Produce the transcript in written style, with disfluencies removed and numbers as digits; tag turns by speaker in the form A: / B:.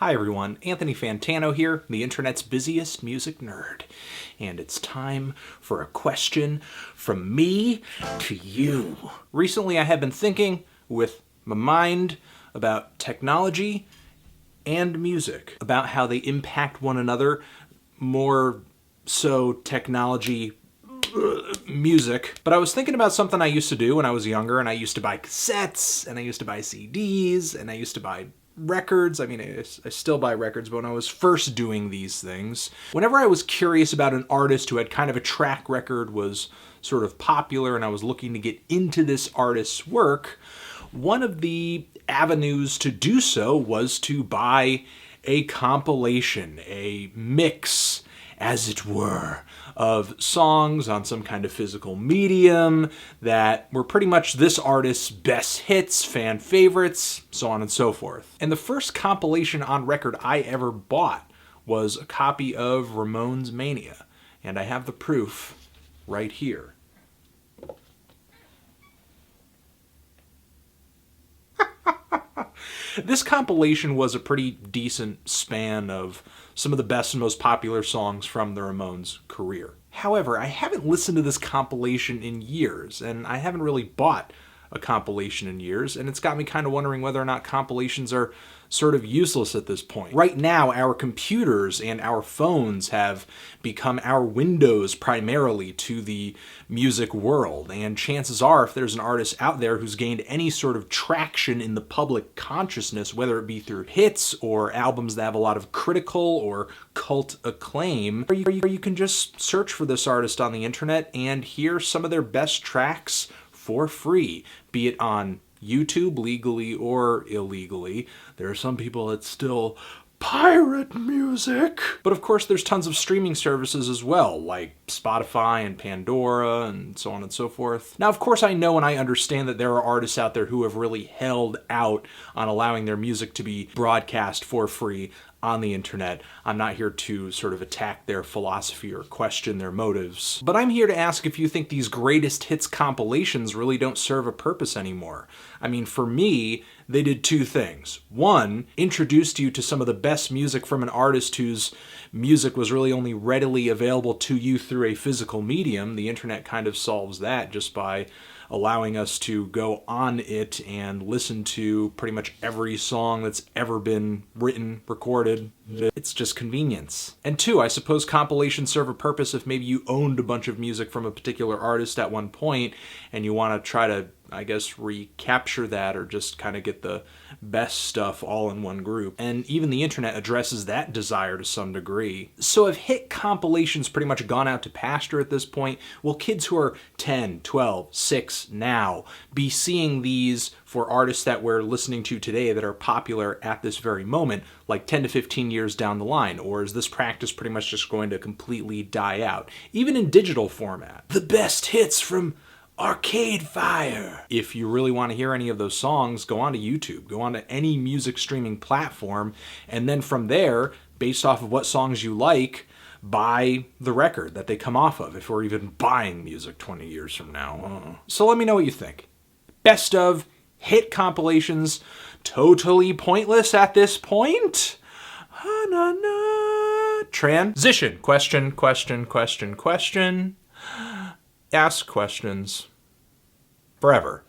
A: Hi everyone, Anthony Fantano here, the internet's busiest music nerd. And it's time for a question from me to you. Recently I have been thinking with my mind about technology and music, about how they impact one another, more so technology, music. But I was thinking about something I used to do when I was younger, and I used to buy cassettes, and I used to buy CDs, and I used to buy records. I mean, I still buy records, but when I was first doing these things, whenever I was curious about an artist who had kind of a track record, was sort of popular, and I was looking to get into this artist's work, one of the avenues to do so was to buy a compilation, a mix, as it were, of songs on some kind of physical medium that were pretty much this artist's best hits, fan favorites, so on and so forth. And the first compilation on record I ever bought was a copy of Ramones Mania, and I have the proof right here. This compilation was a pretty decent span of some of the best and most popular songs from the Ramones' career. However, I haven't listened to this compilation in years, and I haven't really bought a compilation in years, and it's got me kind of wondering whether or not compilations are sort of useless at this point. Right now, our computers and our phones have become our windows primarily to the music world, and chances are, if there's an artist out there who's gained any sort of traction in the public consciousness, whether it be through hits or albums that have a lot of critical or cult acclaim, or you can just search for this artist on the internet and hear some of their best tracks for free, be it on YouTube, legally or illegally. There are some people that still pirate music. But of course there's tons of streaming services as well, like Spotify and Pandora and so on and so forth. Now, of course, I know and I understand that there are artists out there who have really held out on allowing their music to be broadcast for free on the internet. I'm not here to sort of attack their philosophy or question their motives. But I'm here to ask if you think these greatest hits compilations really don't serve a purpose anymore. I mean, for me, they did two things. One, introduced you to some of the best music from an artist whose music was really only readily available to you through a physical medium. The internet kind of solves that just by allowing us to go on it and listen to pretty much every song that's ever been written, recorded. It's just convenience. And two, I suppose compilations serve a purpose if maybe you owned a bunch of music from a particular artist at one point and you want to try to, I guess, recapture that or just kind of get the best stuff all in one group. And even the internet addresses that desire to some degree. So have hit compilations pretty much gone out to pasture at this point? Will kids who are 10, 12, 6 now be seeing these for artists that we're listening to today that are popular at this very moment, like 10 to 15 years down the line? Or is this practice pretty much just going to completely die out, even in digital format? The best hits from Arcade Fire. If you really want to hear any of those songs, go onto YouTube, go onto any music streaming platform, and then from there, based off of what songs you like, buy the record that they come off of, if we're even buying music 20 years from now. So let me know what you think. Best of hit compilations, totally pointless at this point? Transition. Question. Ask questions. Forever.